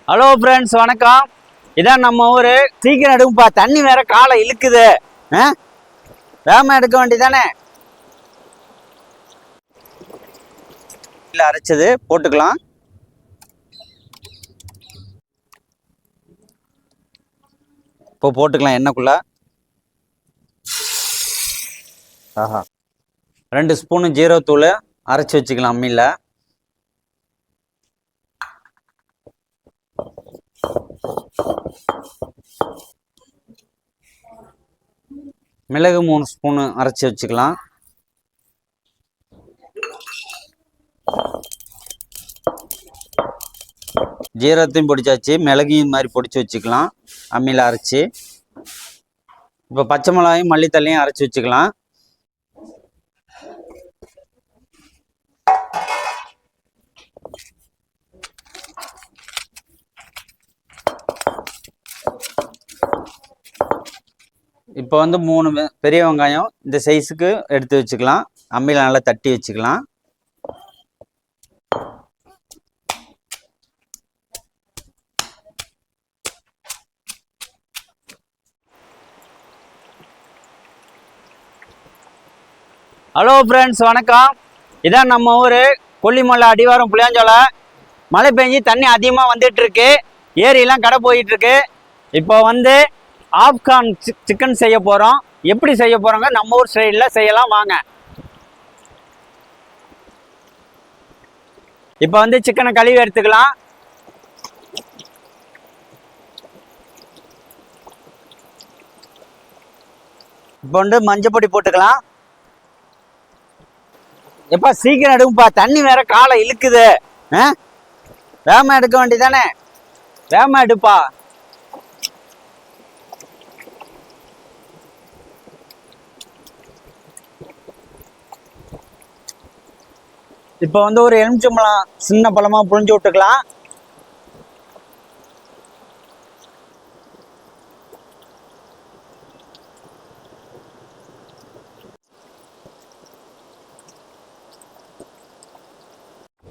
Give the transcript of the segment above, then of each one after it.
Hello friends, வணக்கம். இதான் நம்ம ஊர். சீக்கிரம் எடுப்பா, தண்ணி வேற காலை இழுக்குது. வேகமாக எடுக்க வேண்டியதானே. இல்லை, அரைச்சது போட்டுக்கலாம். இப்போ போட்டுக்கலாம் எண்ணெய்க்குள்ள. ஆஹா, 2 ஸ்பூனு ஜீரகத்தூள் அரைச்சி வச்சுக்கலாம் அம்மியில். மிளகு 3 ஸ்பூனு அரைச்சி வச்சுக்கலாம். ஜீரகத்தையும் பொடிச்சாச்சு, மிளகையும் மாதிரி பொடிச்சு வச்சுக்கலாம் அம்மியில் அரைச்சி. இப்போ பச்சை மிளகாயும் மல்லித்தலையும் அரைச்சி வச்சுக்கலாம். இப்போ 3 பெரிய வெங்காயம் இந்த சைஸுக்கு எடுத்து வச்சுக்கலாம். அம்மியில் நல்லா தட்டி வச்சுக்கலாம். ஹலோ ஃப்ரெண்ட்ஸ், வணக்கம். இதான் நம்ம ஊர் கொல்லிமலை அடிவாரம் புளியாஞ்சோலை. மழை பெஞ்சு தண்ணி அதிகமாக வந்துட்டு இருக்கு. ஏரியெல்லாம் கடை போயிட்டு இருக்கு. இப்போ ஆப்கான் சிக்கன் செய்ய போகிறோம். எப்படி செய்ய போகிறோங்க, நம்ம ஊர் ஸ்டைலில் செய்யலாம் வாங்க. இப்போ சிக்கனை கழுவி எடுத்துக்கலாம். இப்போ மஞ்சள் பொடி போட்டுக்கலாம். எப்பா சீக்கிரம் எடுப்பா, தண்ணி வேற காலை இழுக்குது. வேகமாக எடுக்க வேண்டியதானே. வேகமாக எடுப்பா. இப்போ ஒரு எலுமிச்சம்பழம் சின்ன பழமா புழிஞ்சு விட்டுக்கலாம்.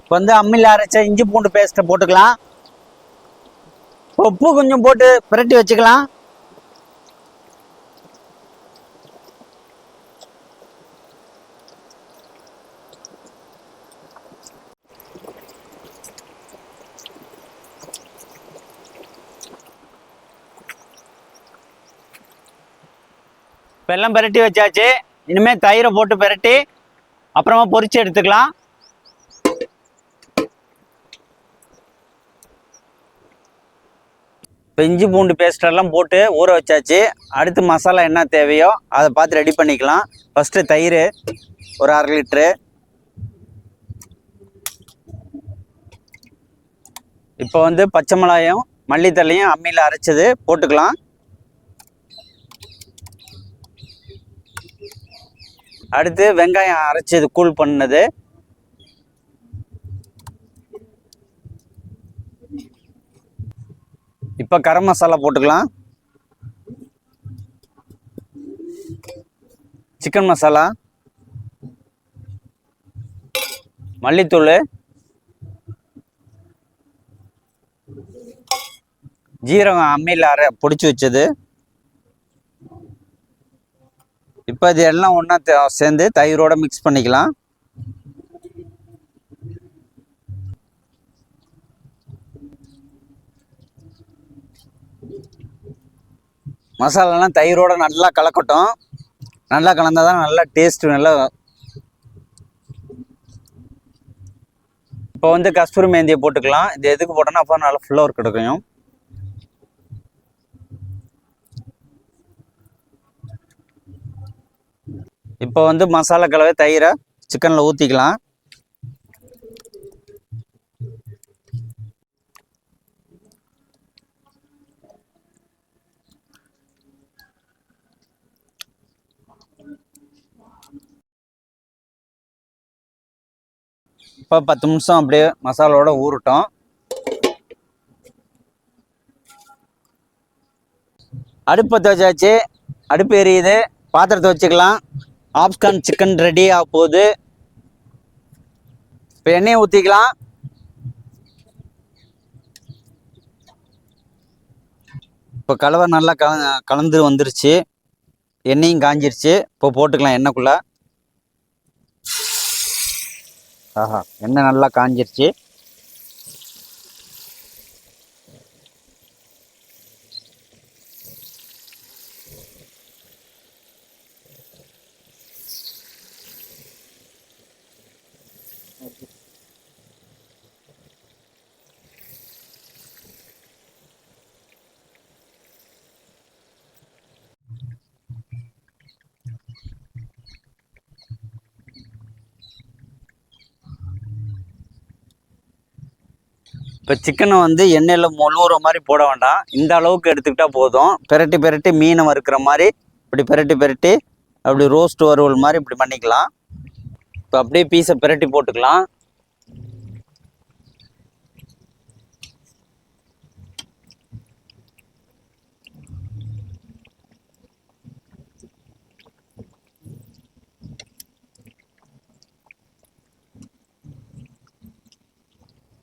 இப்போ அம்மியில் அரைச்ச இஞ்சி பூண்டு பேஸ்ட்டை போட்டுக்கலாம். உப்பு கொஞ்சம் போட்டு பிரட்டி வச்சுக்கலாம். இப்போ எல்லாம் பிரட்டி வச்சாச்சு. இனிமேல் தயிரை போட்டு பிரட்டி அப்புறமா பொரிச்சு எடுத்துக்கலாம். இப்போ இஞ்சி பூண்டு பேஸ்டெல்லாம் போட்டு ஊற வச்சாச்சு. அடுத்து மசாலா என்ன தேவையோ அதை பார்த்து ரெடி பண்ணிக்கலாம். ஃபஸ்ட்டு தயிர் ஒரு 1/2 லிட்ரு. இப்போ பச்சை மிளகாயும் மல்லித்தலையும் அம்மியில் அரைச்சது போட்டுக்கலாம். அடுத்து வெங்காயம் அரைச்சது கூல் பண்ணது. இப்போ கரம் மசாலா போட்டுக்கலாம். சிக்கன் மசாலா, மல்லித்தூள், ஜீரகம் அம்மியில் பொடிச்சு வச்சது. இப்போ இது எல்லாம் ஒன்றா சேர்ந்து தயிரோடு மிக்ஸ் பண்ணிக்கலாம். மசாலாலாம் தயிரோடு நல்லா கலக்கட்டும். நல்லா கலந்தால் தான் நல்லா டேஸ்ட்டு நல்லா. இப்போ கஸ்தூரி மேந்தியை போட்டுக்கலாம். இது எதுக்கு போட்டோன்னா அப்போ நல்லா ஃப்ளவர் கிடைக்கும். இப்போ மசாலா கலவை தயிரை சிக்கனில் ஊற்றிக்கலாம். இப்போ 10 நிமிஷம் அப்படியே மசாலாவோட ஊறட்டும். அடுப்பு பற்ற வச்சாச்சு. அடுப்பு எரியுது. பாத்திரத்தை வச்சுக்கலாம். ஆப்கான் சிக்கன் ரெடி ஆக போகுது. இப்போ எண்ணெயை ஊற்றிக்கலாம். இப்போ கலவை நல்லா கலந்து வந்துருச்சு, எண்ணெயும் காஞ்சிருச்சு. இப்போ போட்டுக்கலாம் எண்ணெய்க்குள்ள. ஆஹா, எண்ணெய் நல்லா காஞ்சிருச்சு. இப்போ சிக்கனை வந்து எண்ணெயில் முழுகிற மாதிரி போட வேண்டாம், இந்த அளவுக்கு எடுத்துக்கிட்டால் போதும். பெரட்டி பெரட்டி மீனை வறுக்கிற மாதிரி இப்படி பெரட்டி பெரட்டி அப்படி ரோஸ்ட் வறுவல் மாதிரி இப்படி பண்ணிக்கலாம். இப்போ அப்படியே பீஸை பெரட்டி போட்டுக்கலாம்.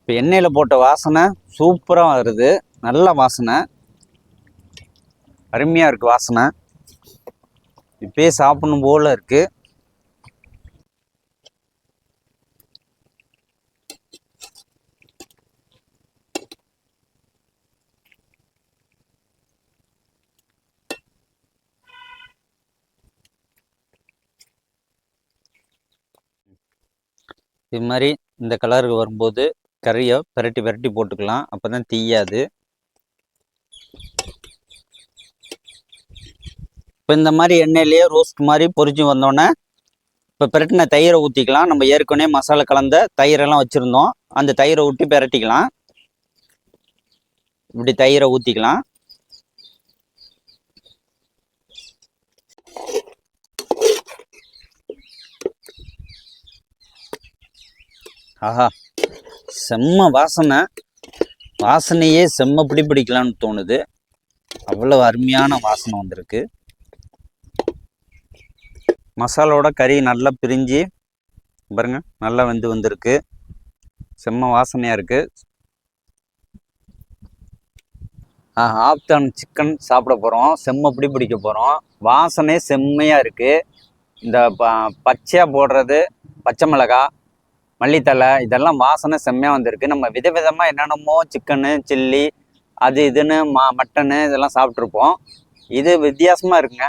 இப்போ எண்ணெயில் போட்ட வாசனை சூப்பராக வருது, நல்ல வாசனை, அருமையாக இருக்குது வாசனை. இப்பயே சாப்பிடணும் போல இருக்குது. இது மாதிரி இந்த கலருக்கு வரும்போது கறியை பெரட்டி பெரட்டி போட்டுக்கலாம், அப்போ தான் தீயாது. இப்போ இந்த மாதிரி எண்ணெயிலேயே ரோஸ்ட் மாதிரி பொரிச்சு வந்தோடனே இப்போ பெரட்டின தயிரை ஊற்றிக்கலாம். நம்ம ஏற்கனவே மசாலா கலந்த தயிரெல்லாம் வச்சுருந்தோம், அந்த தயிரை ஊற்றி பெரட்டிக்கலாம். இப்படி தயிரை ஊற்றிக்கலாம். ஆஹா, செம்ம வாசனை, வாசனையே செம்ம பிடிக்கலான்னு தோணுது. அவ்வளவு அருமையான வாசனை வந்திருக்கு. மசாலோட கறி நல்லா பிரிஞ்சு பாருங்க, நல்லா வந்திருக்கு. செம்ம வாசனையாக இருக்குது. ஆப்தான் சிக்கன் சாப்பிட போகிறோம், செம்ம பிடிக்க போகிறோம். வாசனை செம்மையாக இருக்குது. இந்த பச்சையாக போடுறது பச்சை மிளகாய், மல்லித்தலை, இதெல்லாம் வாசனை செம்மையாக வந்திருக்கு. நம்ம விதவிதமாக என்னென்னமோ சிக்கனு, சில்லி, அது இதுன்னு மட்டனு இதெல்லாம் சாப்பிட்ருப்போம். இது வித்தியாசமாக இருக்குங்க,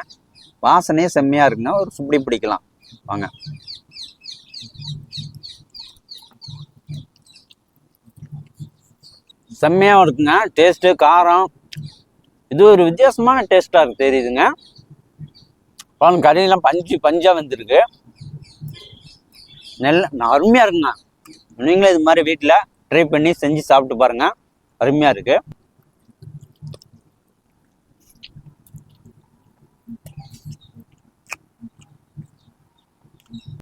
வாசனையே செம்மையாக இருக்குங்க. ஒரு சுப்படி பிடிக்கலாம் வாங்க. செம்மையாக இருக்குங்க டேஸ்ட்டு, காரம், இது ஒரு வித்தியாசமான டேஸ்ட்டாக இருக்கு தெரியுதுங்க. பாருங்க, கறியெல்லாம் பஞ்சாக வந்துருக்கு, நல்ல அருமையாக இருக்குங்க. நீங்களும் இது மாதிரி வீட்டில் ட்ரை பண்ணி செஞ்சு சாப்பிட்டு பாருங்கள், அருமையாக இருக்குது.